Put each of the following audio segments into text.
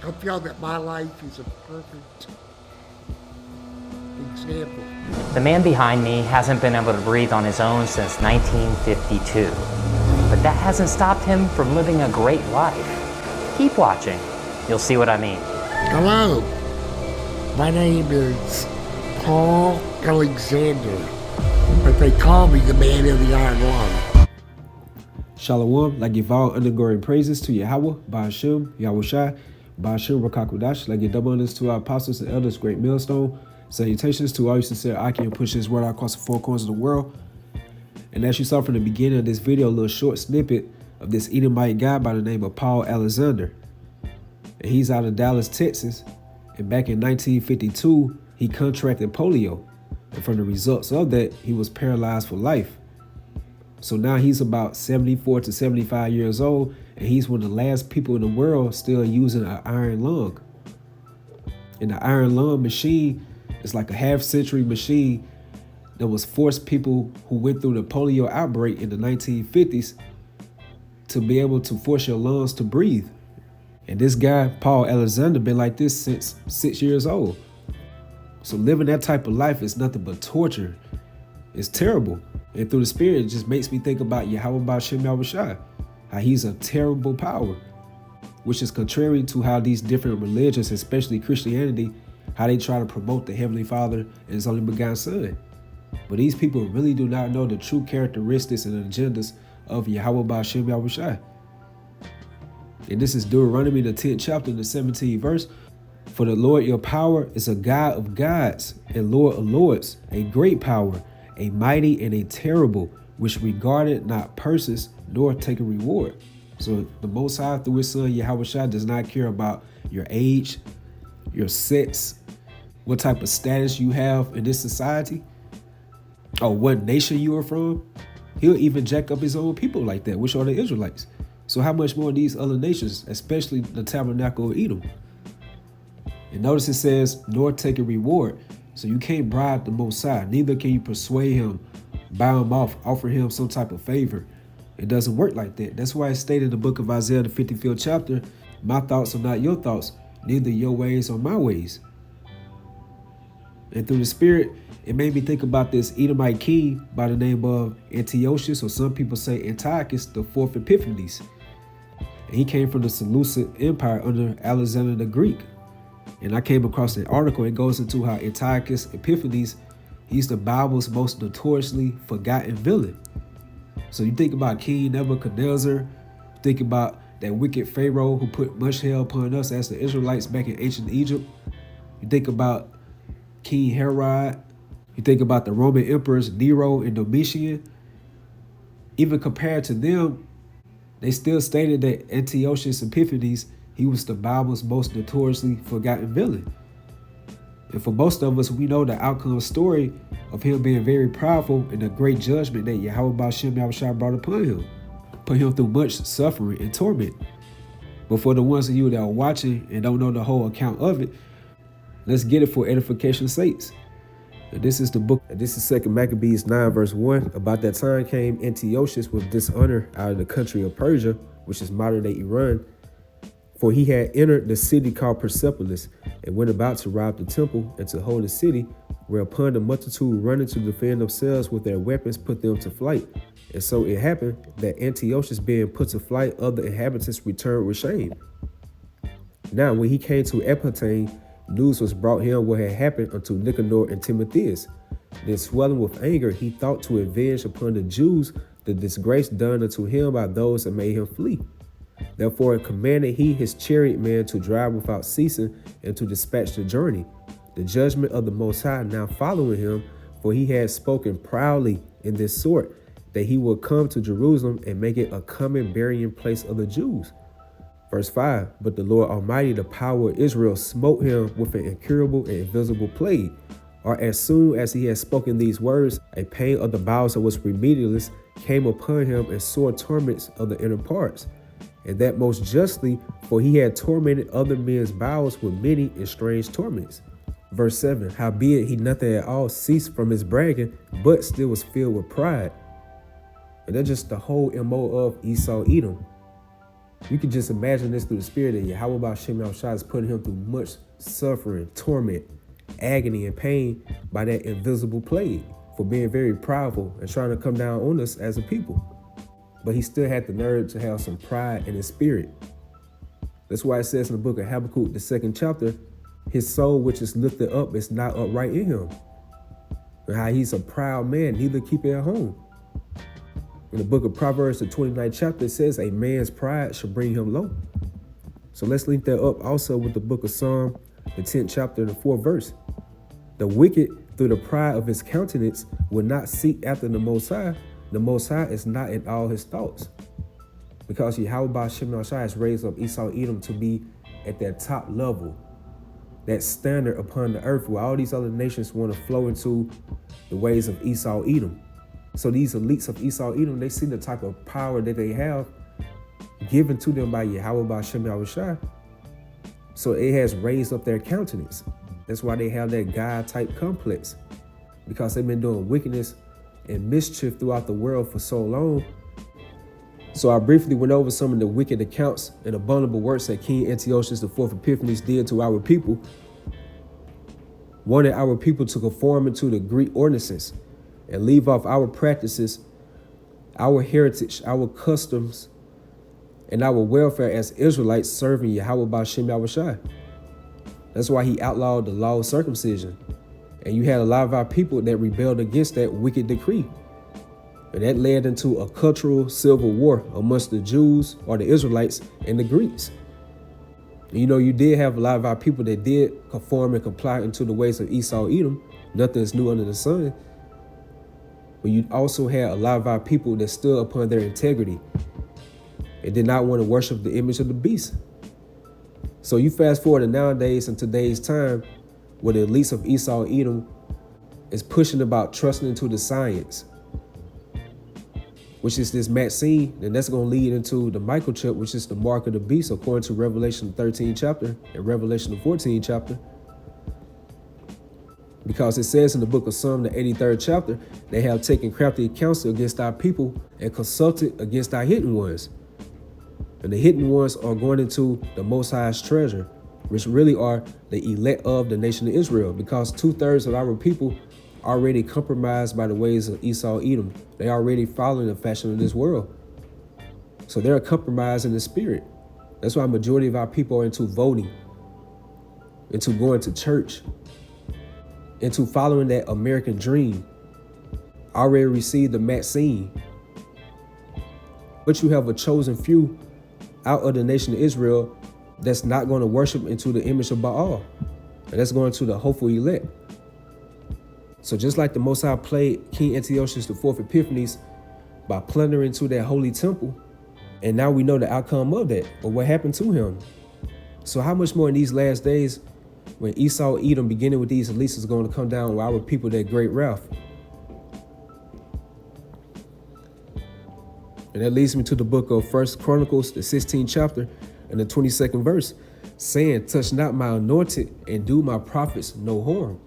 I feel that my life is a perfect example. The man behind me hasn't been able to breathe on his own since 1952. But that hasn't stopped him from living a great life. Keep watching. You'll see what I mean. Hello. My name is Paul Alexander, but they call me the man of the iron lung. Shalom, Lagival undergoing praises to Yahweh, Ba'ashem, Yahushai, Ba'ashem, Rakakudash, like double honors to our apostles and elders, great millstone. Salutations to all you sincere Aki and push his word out across the four corners of the world. And as you saw from the beginning of this video, a little short snippet of this Edomite guy by the name of Paul Alexander. And he's out of Dallas, Texas. And back in 1952, he contracted polio. And from the results of that, he was paralyzed for life. So now he's about 74 to 75 years old, and he's one of the last people in the world still using an iron lung. And the iron lung machine is like a half-century machine that was forced people who went through the polio outbreak in the 1950s to be able to force your lungs to breathe. And this guy, Paul Alexander, been like this since 6 years old. So living that type of life is nothing but torture. It's terrible. And through the spirit, it just makes me think about Yahweh Ba'ashem Yahushai, how he's a terrible power, which is contrary to how these different religions, especially Christianity, how they try to promote the Heavenly Father and his only begotten Son. But these people really do not know the true characteristics and agendas of Yahweh Ba'ashem Yahushai. And this is Deuteronomy, the 10th chapter, the 17th verse. For the Lord your power is a God of gods and Lord of lords, a great power, a mighty and a terrible, which regarded not persons nor take a reward. So the Most High through his son Yahushua does not care about your age, your sex, what type of status you have in this society, or what nation you are from. He'll even jack up his own people like that, which are the Israelites. So how much more these other nations, especially the tabernacle of Edom? And notice it says, nor take a reward. So you can't bribe the Most High. Neither can you persuade him, buy him off, offer him some type of favor. It doesn't work like that. That's why it's stated in the book of Isaiah, the 55th chapter, my thoughts are not your thoughts, neither your ways are my ways. And through the spirit, it made me think about this Edomite king by the name of Antiochus, or some people say Antiochus, the fourth Epiphanes. And he came from the Seleucid Empire under Alexander the Greek. And I came across an article. It goes into how Antiochus Epiphanes, he's the Bible's most notoriously forgotten villain. So you think about King Nebuchadnezzar, think about that wicked Pharaoh who put much hell upon us as the Israelites back in ancient Egypt. You think about King Herod. You think about the Roman emperors Nero and Domitian. Even compared to them, they still stated that Antiochus Epiphanes, he was the Bible's most notoriously forgotten villain. And for most of us, we know the outcome story of him being very powerful and the great judgment that Yahweh Ba'ashem Yahushua brought upon him, put him through much suffering and torment. But for the ones of you that are watching and don't know the whole account of it, let's get it for edification's sakes. And this is the book. This is 2 Maccabees 9 verse 1. About that time came Antiochus with dishonor out of the country of Persia, which is modern day Iran. For he had entered the city called Persepolis, and went about to rob the temple and to hold the city, whereupon the multitude running to defend themselves with their weapons put them to flight. And so it happened that Antiochus being put to flight, other inhabitants returned with shame. Now when he came to Epatane, news was brought him what had happened unto Nicanor and Timotheus. Then swelling with anger, he thought to avenge upon the Jews the disgrace done unto him by those that made him flee. Therefore commanded he his chariot men to drive without ceasing and to dispatch the journey. The judgment of the Most High now following him, for he had spoken proudly in this sort, that he would come to Jerusalem and make it a common burying place of the Jews. Verse 5, but the Lord Almighty, the power of Israel, smote him with an incurable and invisible plague. Or as soon as he had spoken these words, a pain of the bowels that was remedialist came upon him, and sore torments of the inner parts. And that most justly, for he had tormented other men's bowels with many and strange torments. Verse 7, howbeit he nothing at all ceased from his bragging, but still was filled with pride. And that's just the whole MO of Esau Edom. You can just imagine this through the spirit that Yahweh Ba'Shem Yahushua is putting him through much suffering, torment, agony, and pain by that invisible plague for being very prideful and trying to come down on us as a people. But he still had the nerve to have some pride in his spirit. That's why it says in the book of Habakkuk, the 2nd chapter, his soul which is lifted up is not upright in him. And how he's a proud man, neither keep it at home. In the book of Proverbs, the 29th chapter, it says a man's pride shall bring him low. So let's link that up also with the book of Psalm, the 10th chapter, and the 4th verse. The wicked, through the pride of his countenance, will not seek after the Most High. The Most High is not in all his thoughts. Because Yahweh Ba'Shem Yahushua has raised up Esau Edom to be at that top level, that standard upon the earth where all these other nations want to flow into the ways of Esau Edom. So these elites of Esau Edom, they see the type of power that they have given to them by Yahweh Ba'Shem Yahushua. So it has raised up their countenance. That's why they have that God-type complex, because they've been doing wickedness and mischief throughout the world for so long. So I briefly went over some of the wicked accounts and abominable works that King Antiochus IV Epiphanes did to our people, wanted our people to conform into the Greek ordinances and leave off our practices, our heritage, our customs, and our welfare as Israelites serving Yahweh Ba'Shem Yahushua. That's why he outlawed the law of circumcision. And you had a lot of our people that rebelled against that wicked decree. And that led into a cultural civil war amongst the Jews or the Israelites and the Greeks. And you did have a lot of our people that did conform and comply into the ways of Esau Edom. Nothing is new under the sun. But you also had a lot of our people that stood upon their integrity and did not want to worship the image of the beast. So you fast forward to nowadays in today's time, where the elites of Esau Edom is pushing about trusting into the science, which is this vaccine, and that's going to lead into the microchip, which is the mark of the beast, according to Revelation 13 chapter and Revelation 14 chapter. Because it says in the book of Psalm, the 83rd chapter, they have taken crafty counsel against our people and consulted against our hidden ones. And the hidden ones are going into the Most High's treasure, which really are the elect of the nation of Israel, because 2/3 of our people are already compromised by the ways of Esau Edom. They are already following the fashion of this world. So they're compromised in the spirit. That's why a majority of our people are into voting, into going to church, into following that American dream. Already received the vaccine. But you have a chosen few out of the nation of Israel that's not going to worship into the image of Baal. And that's going to the hopeful elect. So just like the Most High played King Antiochus IV Epiphanes by plundering into that holy temple, and now we know the outcome of that, or what happened to him. So how much more in these last days, when Esau Edom, beginning with these elites, is going to come down with our people, that great wrath? And that leads me to the book of 1 Chronicles, the 16th chapter and the 22nd verse, saying, touch not my anointed and do my prophets no harm.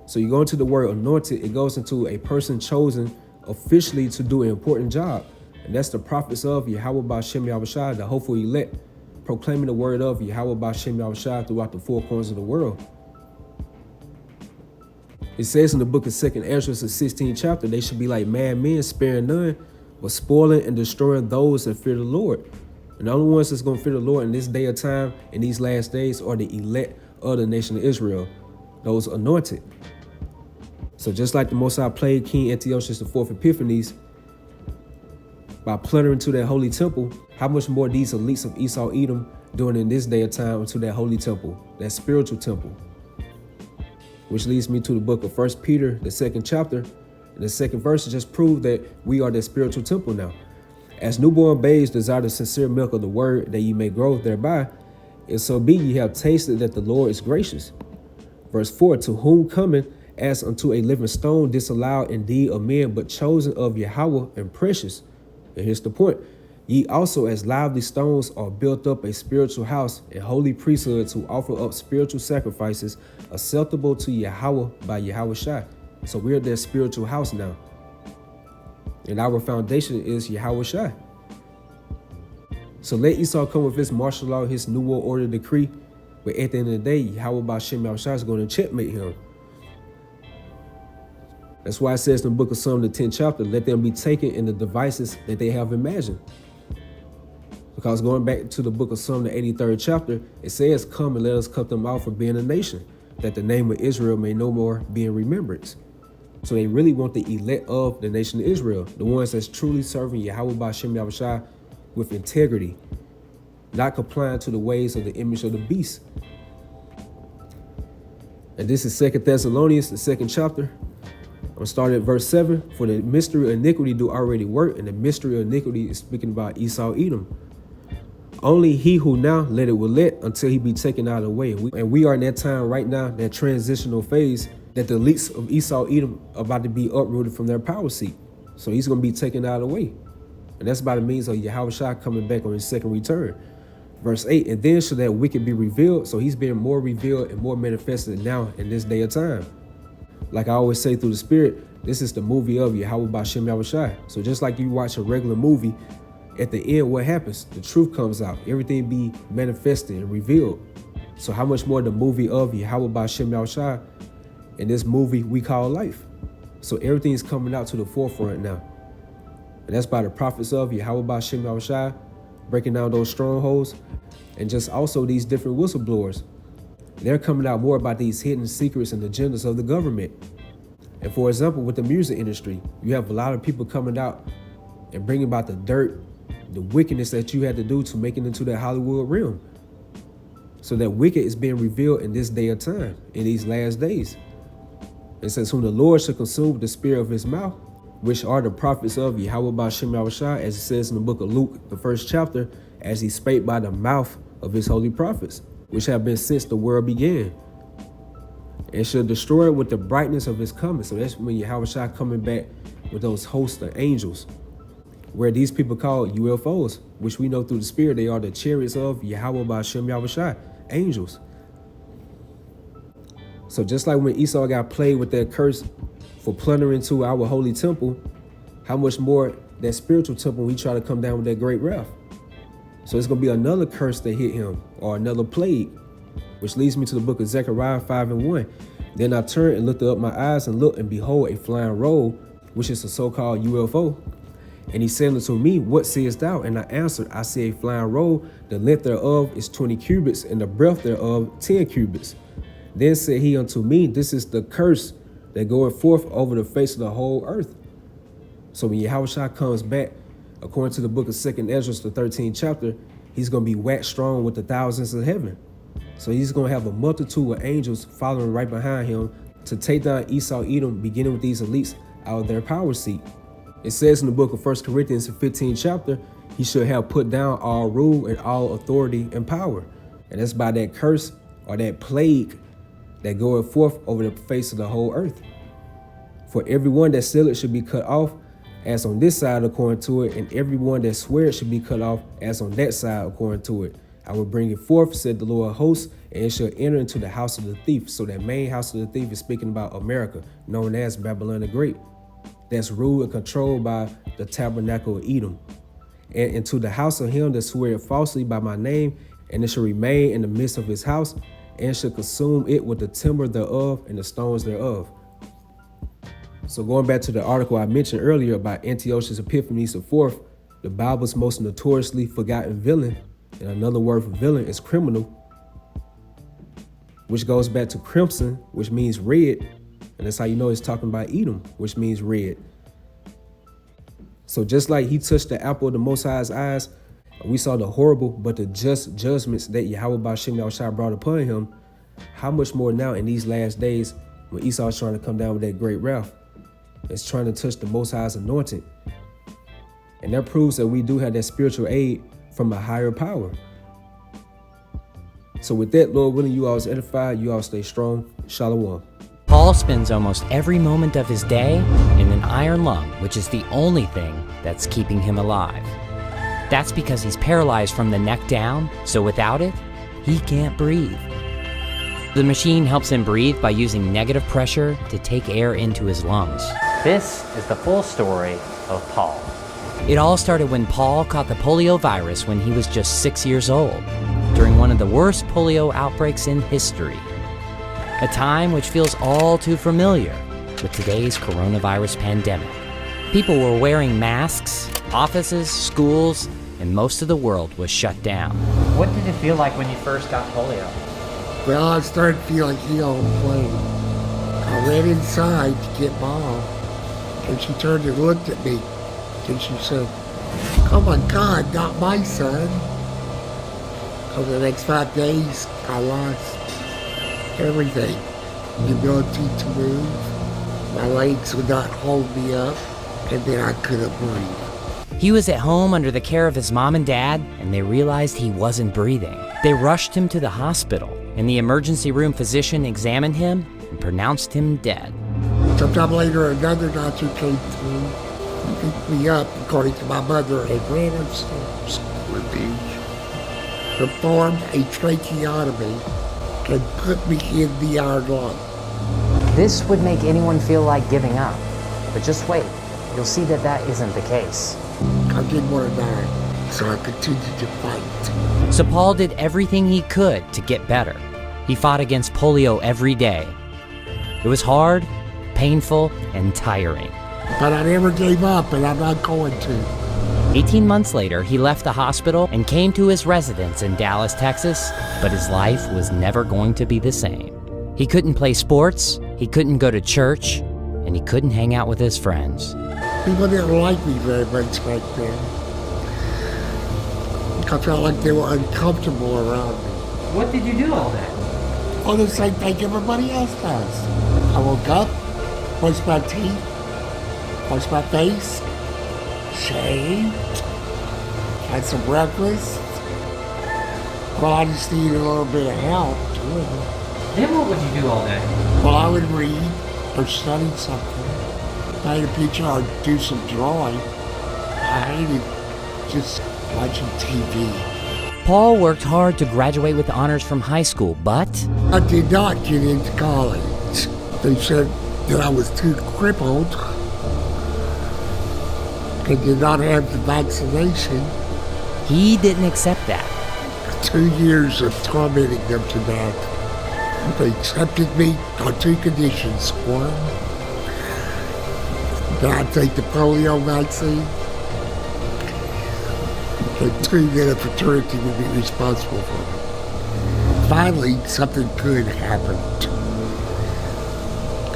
So you go into the word anointed, it goes into a person chosen officially to do an important job. And that's the prophets of Yahweh Ba'Shem Yahushua, the hopeful elect, proclaiming the word of Yahweh Ba'Shem Yahushua throughout the four corners of the world. It says in the book of 2nd Ezra, the 16th chapter, they should be like mad men, sparing none, but spoiling and destroying those that fear the Lord. And the only ones that's going to fear the Lord in this day of time, in these last days, are the elect of the nation of Israel, those anointed. So just like the Most High played King Antiochus IV Epiphanes by plundering to that holy temple, how much more these elites of Esau Edom doing in this day of time into that holy temple, that spiritual temple? Which leads me to the book of 1 Peter, the 2nd chapter, and the 2nd verse just prove that we are the spiritual temple now. As newborn babes desire the sincere milk of the word, that ye may grow thereby, and so be ye have tasted that the Lord is gracious. Verse 4, to whom cometh as unto a living stone, disallowed indeed of men, but chosen of Yahweh and precious. And here's the point. Ye also as lively stones are built up a spiritual house and holy priesthood to offer up spiritual sacrifices acceptable to Yahweh by Yahweh Shai. So we're their spiritual house now. And our foundation is Yahweh Shai. So let Esau come with his martial law, his new world order decree, but at the end of the day, Yahweh Ba'Shem Yahushua is going to checkmate him. That's why it says in the book of Psalm, the 10th chapter, let them be taken in the devices that they have imagined. Because going back to the book of Psalm, the 83rd chapter, it says, come and let us cut them off for being a nation, that the name of Israel may no more be in remembrance. So they really want the elect of the nation of Israel, the ones that's truly serving Yahweh Ba'Shem Yahushua with integrity, not complying to the ways of the image of the beast. And this is 2 Thessalonians, the 2nd chapter. I'm going to start at verse 7. For the mystery of iniquity do already work, and the mystery of iniquity is speaking about Esau Edom. Only he who now let it will let until he be taken out of the way. And we are in that time right now, that transitional phase, that the elites of Esau Edom are about to be uprooted from their power seat. So he's going to be taken out of the way. And that's by the means of Yahushua coming back on his second return. Verse 8, and then shall that wicked be revealed. So he's being more revealed and more manifested now in this day of time. Like I always say through the Spirit, this is the movie of Yahweh Ba'Shem Yahushua. So just like you watch a regular movie, at the end, what happens? The truth comes out. Everything be manifested and revealed. So how much more the movie of Yahweh Ba'Shem Yahushua in this movie we call life? So everything is coming out to the forefront now. And that's by the prophets of Yahweh Ba'Shem Yahushua, breaking down those strongholds, and just also these different whistleblowers. They're coming out more about these hidden secrets and agendas of the government. And for example, with the music industry, you have a lot of people coming out and bringing about the dirt, the wickedness that you had to do to make it into that Hollywood realm. So that wicked is being revealed in this day of time, in these last days. It says, whom the Lord shall consume with the spirit of his mouth, which are the prophets of Yahweh Ba'Shem Yahushua, as it says in the book of Luke, the 1st chapter, as he spake by the mouth of his holy prophets, which have been since the world began, and shall destroy it with the brightness of his coming. So that's when Yahushua coming back with those hosts of angels, where these people call UFOs, which we know through the Spirit, they are the chariots of Yahweh Ba'Shem Yahushua, angels. So just like when Esau got played with that curse for plundering to our holy temple, how much more that spiritual temple we try to come down with that great wrath. So it's going to be another curse that hit him, or another plague, which leads me to the book of Zechariah 5:1. Then I turned and lifted up my eyes and looked, and behold, a flying roll, which is a so-called UFO. And he said unto me, what seest thou? And I answered, I see a flying roll, the length thereof is 20 cubits, and the breadth thereof 10 cubits. Then said he unto me, this is the curse that goeth forth over the face of the whole earth. So when Yahushua comes back, according to the book of 2nd Ezra, the 13th chapter, he's going to be waxed strong with the thousands of heaven. So he's going to have a multitude of angels following right behind him to take down Esau Edom, beginning with these elites out of their power seat. It says in the book of 1 Corinthians, the 15th chapter, he should have put down all rule and all authority and power. And that's by that curse or that plague that goeth forth over the face of the whole earth. For everyone that stealeth should be cut off, as on this side according to it, and everyone that sweareth should be cut off, as on that side according to it. I will bring it forth, said the Lord of hosts, and it shall enter into the house of the thief. So that main house of the thief is speaking about America, known as Babylon the Great. That's ruled and controlled by the tabernacle of Edom. And into the house of him that sweareth falsely by my name, and it shall remain in the midst of his house, and shall consume it with the timber thereof and the stones thereof. So going back to the article I mentioned earlier about Antiochus Epiphanes IV, the Bible's most notoriously forgotten villain, and another word for villain is criminal, which goes back to crimson, which means red, and that's how you know it's talking about Edom, which means red. So just like he touched the apple of the Most High's eyes, we saw the horrible but the just judgments that Yahweh Ba'Shem Yahushua brought upon him, how much more now in these last days when Esau is trying to come down with that great wrath, it's trying to touch the Most High's anointed. And that proves that we do have that spiritual aid from a higher power. So with that, Lord willing, you all is edified, you all stay strong. Shalom. Paul spends almost every moment of his day in an iron lung, which is the only thing that's keeping him alive. That's because he's paralyzed from the neck down, so without it, he can't breathe. The machine helps him breathe by using negative pressure to take air into his lungs. This is the full story of Paul. It all started when Paul caught the polio virus when he was just 6 years old, during one of the worst polio outbreaks in history. A time which feels all too familiar with today's coronavirus pandemic. People were wearing masks, offices, schools, and most of the world was shut down. What did it feel like when you first got polio? Well, I started feeling ill and plain. I ran inside to get Mom, and she turned and looked at me, and she said, "Oh my God, not my son." Over the next 5 days, I lost everything. The ability to move. My legs would not hold me up, and then I couldn't breathe. He was at home under the care of his mom and dad, and they realized he wasn't breathing. They rushed him to the hospital, and the emergency room physician examined him and pronounced him dead. Sometime later, another doctor came through. He picked me up, according to my mother, and ran upstairs with me, performed a tracheotomy, and put me in the iron lung. This would make anyone feel like giving up. But just wait, you'll see that that isn't the case. I didn't want to die, so I continued to fight. So Paul did everything he could to get better. He fought against polio every day. It was hard, painful, and tiring. But I never gave up, and I'm not going to. 18 months later, he left the hospital and came to his residence in Dallas, Texas, but his life was never going to be the same. He couldn't play sports, he couldn't go to church, and he couldn't hang out with his friends. People didn't like me very much back then. I felt like they were uncomfortable around me. What did you do all day? Oh, the same thing everybody else does. I woke up, brushed my teeth, washed my face, shaved, had some breakfast. Well, I just needed a little bit of help, too. Then what would you do all day? Well, I would read or study something, paint a picture or do some drawing. I hated just watching TV. Paul worked hard to graduate with honors from high school, but I did not get into college. They said that I was too crippled and did not have the vaccination. he didn't accept that. 2 years of tormenting them to death. They accepted me on 2 conditions. One, that I take the polio vaccine. And 2, that a fraternity would be responsible for me. Finally, something good happened.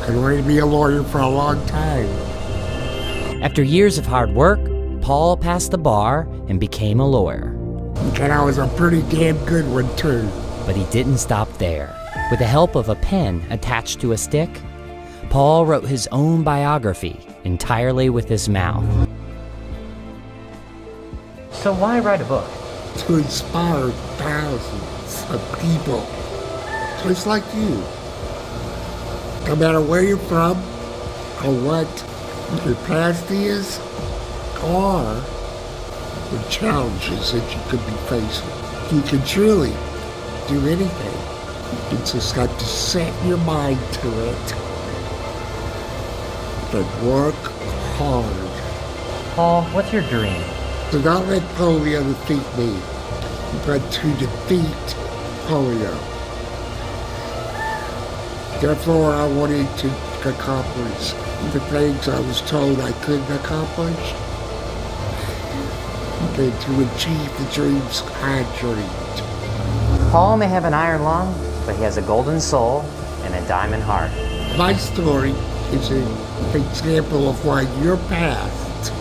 I wanted to be a lawyer for a long time. After years of hard work, Paul passed the bar and became a lawyer. And I was a pretty damn good one, too. But he didn't stop there. With the help of a pen attached to a stick, Paul wrote his own biography entirely with his mouth. So why write a book? To inspire thousands of people, just like you. No matter where you're from, or what your past is, or the challenges that you could be facing. You can truly do anything. You just got to set your mind to it. But work hard. Paul, what's your dream? Do not let polio defeat me, but to defeat polio. Therefore, I wanted to accomplish the things I was told I couldn't accomplish, and to achieve the dreams I dreamed. Paul may have an iron lung, but he has a golden soul and a diamond heart. My story is an example of why your past,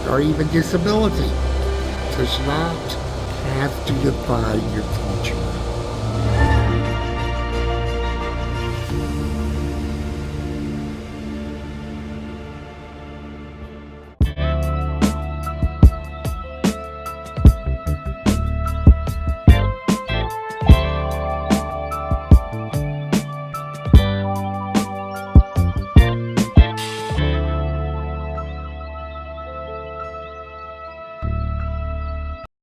or even disability, does not have to define your future.